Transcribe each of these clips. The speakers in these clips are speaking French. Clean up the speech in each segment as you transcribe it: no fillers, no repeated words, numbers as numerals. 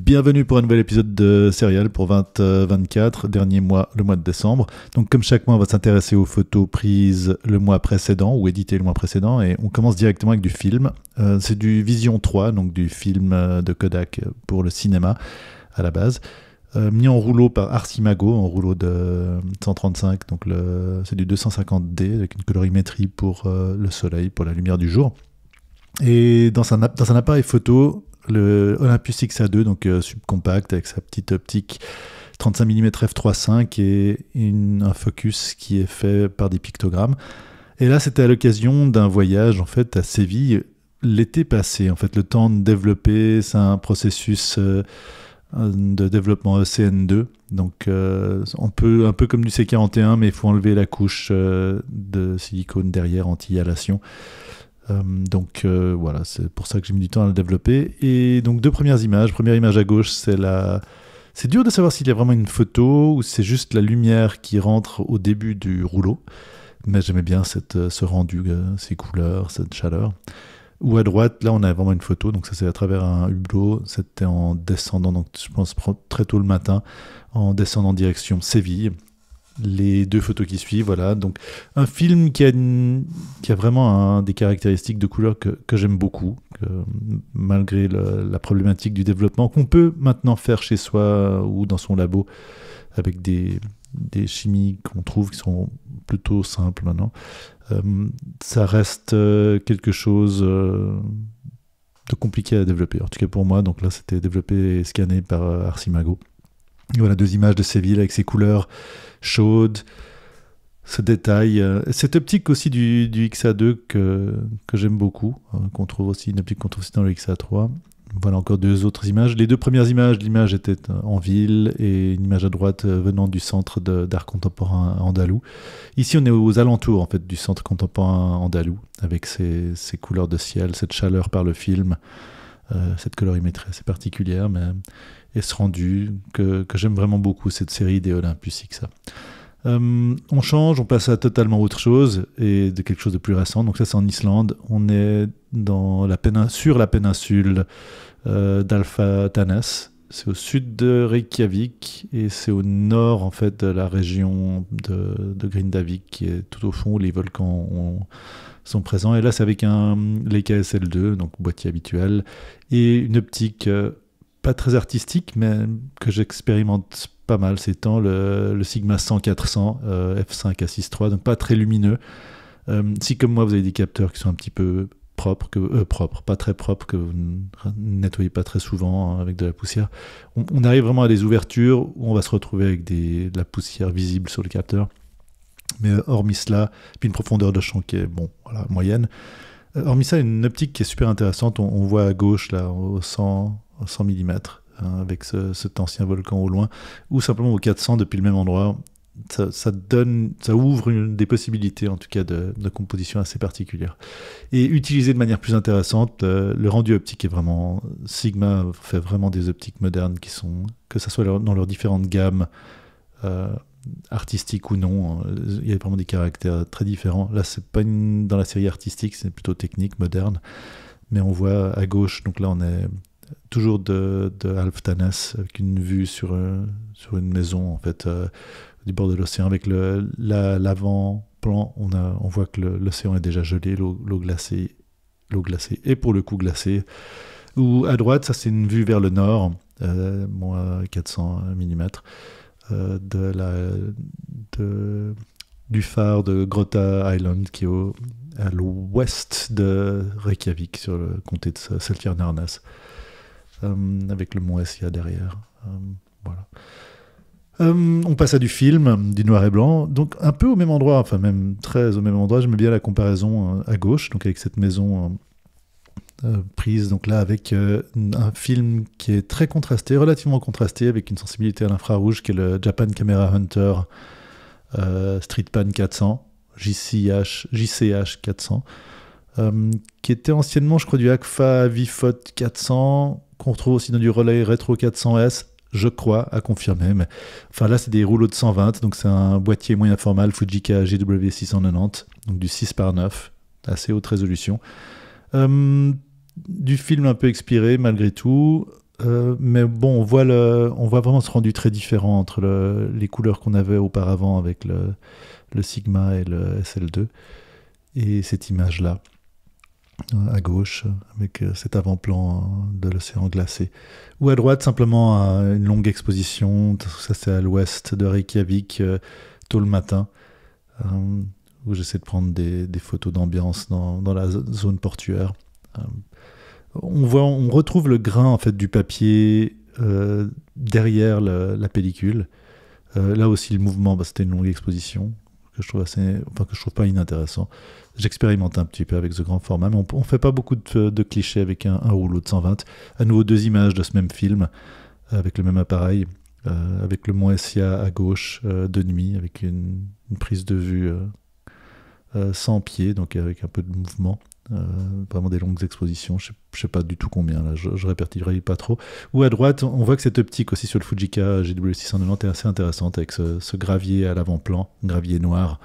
Bienvenue pour un nouvel épisode de Serial pour 2024, dernier mois, le mois de décembre. Donc comme chaque mois, on va s'intéresser aux photos prises le mois précédent ou éditées le mois précédent, et on commence directement avec du film. C'est du Vision 3, donc du film de Kodak pour le cinéma à la base. Mis en rouleau par Arcimago, en rouleau de 135, donc c'est du 250D avec une colorimétrie pour le soleil, pour la lumière du jour. Et dans un appareil photo, le Olympus XA2, donc subcompact avec sa petite optique 35 mm f3.5 et un focus qui est fait par des pictogrammes. Et là, c'était à l'occasion d'un voyage en fait à Séville l'été passé. En fait, le temps de développer, c'est un processus de développement ECN2. Donc, on peut un peu comme du C41, mais il faut enlever la couche de silicone derrière anti-halation. Donc voilà, c'est pour ça que j'ai mis du temps à le développer. Et donc deux premières images. Première image à gauche, c'est dur de savoir s'il y a vraiment une photo ou c'est juste la lumière qui rentre au début du rouleau. Mais j'aimais bien ce rendu, ces couleurs, cette chaleur. Ou à droite, là on a vraiment une photo, donc ça c'est à travers un hublot. C'était en descendant, donc je pense très tôt le matin, en descendant en direction Séville. Les deux photos qui suivent, voilà. Donc un film qui a vraiment des caractéristiques de couleur que j'aime beaucoup, malgré la problématique du développement qu'on peut maintenant faire chez soi ou dans son labo avec des chimies qu'on trouve qui sont plutôt simples maintenant. Ça reste quelque chose de compliqué à développer, en tout cas pour moi. Donc là c'était développé et scanné par Arcimago. Et voilà, deux images de Séville avec ses couleurs chaudes, ce détail. Cette optique aussi du XA2 que j'aime beaucoup, qu'on trouve aussi, une optique qu'on trouve aussi dans le XA3. Voilà encore deux autres images. Les deux premières images, l'image était en ville et une image à droite venant du centre d'art contemporain andalou. Ici, on est aux alentours en fait, du centre contemporain andalou, avec ces couleurs de ciel, cette chaleur par le film, cette colorimétrie assez particulière, mais... et ce rendu que j'aime vraiment beaucoup, cette série des Olympus XA. On change, on passe à totalement autre chose et de quelque chose de plus récent. Donc ça c'est en Islande, on est sur la péninsule d'Alpha Tannes. C'est au sud de Reykjavik et c'est au nord en fait de la région de Grindavik qui est tout au fond où les volcans sont présents. Et là c'est avec un Leica SL2, donc boîtier habituel, et une optique pas très artistique, mais que j'expérimente pas mal ces temps, le Sigma 100-400 f5 à 6.3, donc pas très lumineux. Si comme moi vous avez des capteurs qui sont un petit peu propres, pas très propres, que vous ne nettoyez pas très souvent avec de la poussière, on arrive vraiment à des ouvertures où on va se retrouver avec de la poussière visible sur le capteur. Mais hormis cela, puis une profondeur de champ qui est moyenne. Hormis ça, une optique qui est super intéressante, on voit à gauche là, au 100 mm, avec cet ancien volcan au loin, ou simplement au 400 depuis le même endroit. Ça ouvre des possibilités en tout cas de composition assez particulières. Et utilisé de manière plus intéressante, le rendu optique est vraiment... Sigma fait vraiment des optiques modernes qui sont, que ce soit dans leurs différentes gammes, artistiques ou non, il y a vraiment des caractères très différents. Là c'est pas dans la série artistique, c'est plutôt technique, moderne, mais on voit à gauche, donc là on est toujours de Alpha Tannes avec une vue sur une maison en fait du bord de l'océan avec l'avant-plan, on voit que l'océan est déjà gelé, l'eau glacée et pour le coup glacée. Ou à droite, ça c'est une vue vers le nord, moins 400 mm du phare de Grotta Island qui est à l'ouest de Reykjavik sur le comté de Seltjarnarnes. Avec le mont Esja derrière. Voilà. On passe à du film, du noir et blanc, donc un peu au même endroit, enfin même très au même endroit. J'aimais bien la comparaison à gauche, donc avec cette maison prise donc là avec un film qui est très contrasté, relativement contrasté, avec une sensibilité à l'infrarouge qui est le Japan Camera Hunter Streetpan 400, JCH 400, qui était anciennement, je crois, du Agfa Vifot 400, qu'on retrouve aussi dans du Relay Retro 400S, je crois, à confirmer. Mais enfin là, c'est des rouleaux de 120, donc c'est un boîtier moyen format Fujica GW690, donc du 6:9, assez haute résolution. Du film un peu expiré malgré tout, Mais bon, on voit vraiment ce rendu très différent entre les couleurs qu'on avait auparavant avec le Sigma et le SL2 et cette image-là à gauche avec cet avant-plan de l'océan glacé. Ou à droite, simplement une longue exposition, ça c'est à l'ouest de Reykjavik, tôt le matin, où j'essaie de prendre des photos d'ambiance dans la zone portuaire. On retrouve le grain en fait du papier derrière la pellicule. Là aussi le mouvement, c'était une longue exposition que je trouve pas inintéressant. J'expérimente un petit peu avec ce grand format, mais on fait pas beaucoup de clichés avec un rouleau de 120. À nouveau 2 images de ce même film avec le même appareil, avec le mont Essia à gauche de nuit, avec une prise de vue sans pied, donc avec un peu de mouvement. Vraiment des longues expositions, je sais pas du tout combien, là, je répertorierai pas trop. Ou à droite, on voit que cette optique aussi sur le Fujica GW690 est assez intéressante, avec ce gravier à l'avant-plan, gravier noir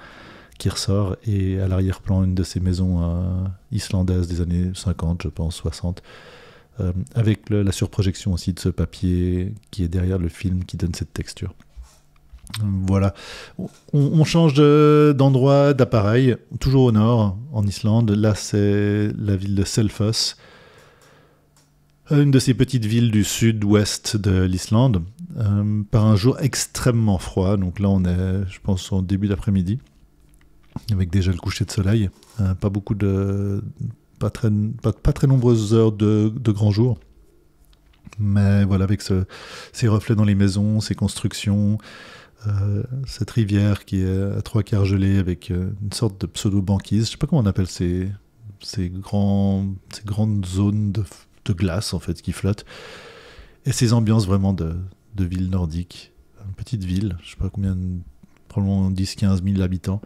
qui ressort, et à l'arrière-plan une de ces maisons islandaises des années 50, je pense, 60, avec la surprojection aussi de ce papier qui est derrière le film qui donne cette texture. Voilà, on change d'endroit, d'appareil, toujours au nord, en Islande. Là, c'est la ville de Selfoss, une de ces petites villes du sud-ouest de l'Islande, par un jour extrêmement froid. Donc là, on est, je pense, au début d'après-midi, avec déjà le coucher de soleil. Pas très nombreuses heures de grand jour. Mais voilà, avec ces reflets dans les maisons, ces constructions... cette rivière qui est à 3/4 gelée avec une sorte de pseudo-banquise. Je sais pas comment on appelle ces grandes zones de glace en fait qui flottent. Et ces ambiances vraiment de ville nordique. Une petite ville, je sais pas combien, probablement 10-15 000 habitants.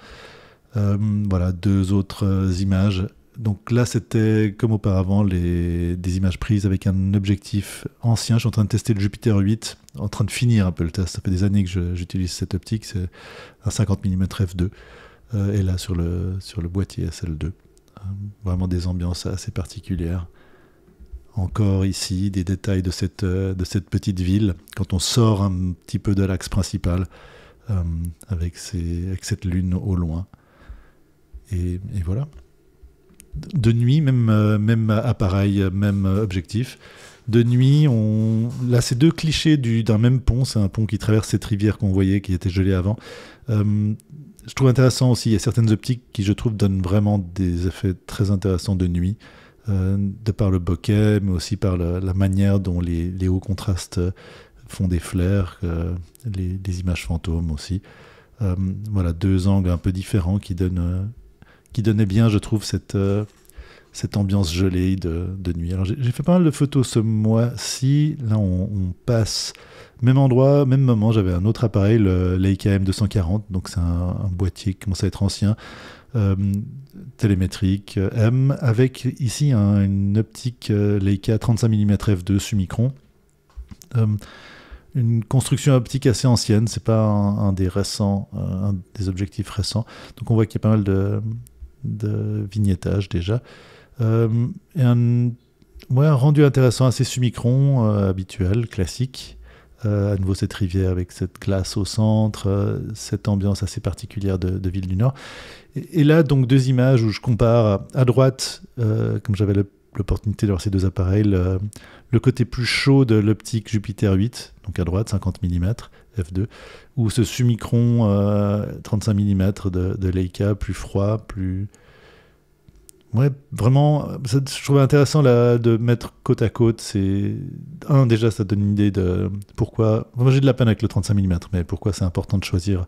Voilà, 2 autres images. Donc là, c'était comme auparavant des images prises avec un objectif ancien. Je suis en train de tester le Jupiter 8, en train de finir un peu le test. Ça fait des années que j'utilise cette optique. C'est un 50 mm f2. Et là, sur le boîtier SL2. Vraiment des ambiances assez particulières. Encore ici, des détails de cette petite ville. Quand on sort un petit peu de l'axe principal, avec cette lune au loin. Et voilà. De nuit, même appareil, même objectif. De nuit, là, c'est 2 clichés d'un même pont. C'est un pont qui traverse cette rivière qu'on voyait, qui était gelée avant. Je trouve intéressant aussi, il y a certaines optiques qui, je trouve, donnent vraiment des effets très intéressants de nuit, de par le bokeh, mais aussi par la manière dont les hauts contrastes font des flares, les images fantômes aussi. Voilà, 2 angles un peu différents qui donnait bien, je trouve, cette ambiance gelée de nuit. Alors, j'ai fait pas mal de photos ce mois-ci. Là, on passe même endroit, même moment. J'avais un autre appareil, le Leica M240. Donc, c'est un boîtier qui commence à être ancien, télémétrique M, avec ici une optique Leica 35 mm f2 Summicron. Une construction optique assez ancienne. C'est pas un des récents, un des objectifs récents. Donc, on voit qu'il y a pas mal de vignettage déjà. Et un rendu intéressant, assez Summicron, habituel, classique. À nouveau cette rivière avec cette glace au centre, cette ambiance assez particulière de ville du Nord. Et là, donc 2 images où je compare à droite, comme j'avais l'opportunité de voir ces 2 appareils, le côté plus chaud de l'optique Jupiter 8, donc à droite, 50 mm f2, ou ce Summicron 35 mm de Leica, plus froid, plus... Ouais, vraiment, je trouvais intéressant là, de mettre côte à côte. Déjà, ça donne une idée de pourquoi... Moi, j'ai de la peine avec le 35 mm, mais pourquoi c'est important de choisir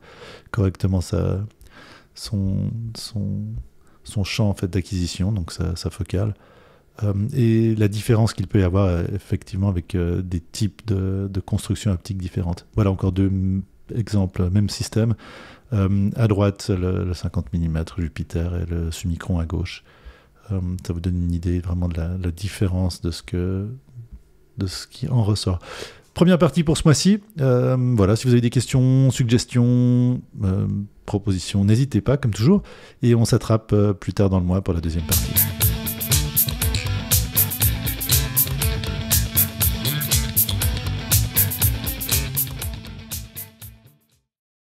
correctement son champ en fait, d'acquisition, donc sa focale. Et la différence qu'il peut y avoir effectivement avec des types de constructions optiques différentes. Voilà encore 2 exemples, même système. À droite, le 50 mm Jupiter et le Summicron à gauche. Ça vous donne une idée vraiment de la différence de ce qui en ressort. Première partie pour ce mois-ci. Voilà, si vous avez des questions, suggestions, propositions, n'hésitez pas, comme toujours. Et on s'attrape plus tard dans le mois pour la deuxième partie.